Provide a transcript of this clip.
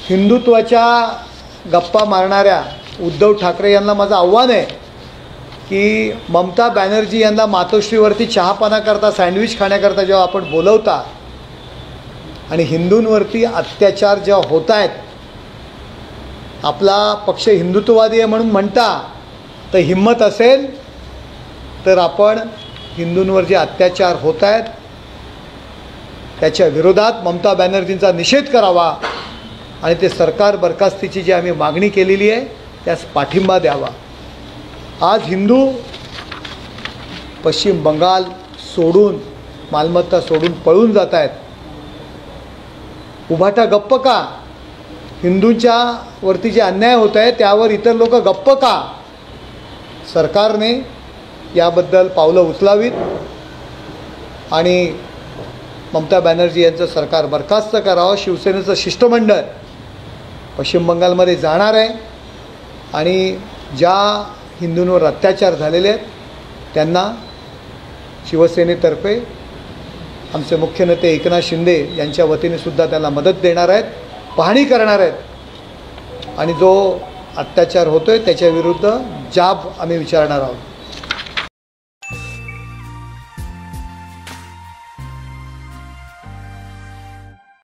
हिंदुत्वाच्या गप्पा मारणाऱ्या उद्धव ठाकरे यांना माझं आव्हान आहे की ममता बॅनर्जी यांना मातोश्रीवरती चहापाना करता सँडविच खाण्याकरता जेव्हा आपण बोलवता आणि हिंदूंवरती अत्याचार जेव्हा होत आहेत, आपला पक्ष हिंदुत्ववादी आहे म्हणून म्हणता, तर हिम्मत असेल तर आपण हिंदूंवर जे अत्याचार होत आहेत त्याच्या विरोधात ममता बॅनर्जींचा निषेध करावा आणि ते सरकार बरखास्तीची जी आम्ही मागणी केलेली आहे त्यास पाठिंबा द्यावा. आज हिंदू पश्चिम बंगाल सोडून, मालमत्ता सोडून पळून जात आहेत. उभाटा गप्प का? हिंदूंच्या वरती जे अन्याय होत आहे त्यावर इतर लोक गप्प का? सरकारने याबद्दल पावलं उचलावीत आणि ममता बॅनर्जी यांचं सरकार बरखास्त करावं. शिवसेनेचं शिष्टमंडळ पश्चिम बंगालमध्ये जाणार आहे आणि ज्या हिंदूंवर अत्याचार झालेले आहेत त्यांना शिवसेनेतर्फे आमचे मुख्य नेते एकनाथ शिंदे यांच्या वतीने सुद्धा त्यांना मदत देणार आहेत, पाहणी करणार आहेत आणि जो अत्याचार होतो आहे त्याच्याविरुद्ध जाब आम्ही विचारणार आहोत.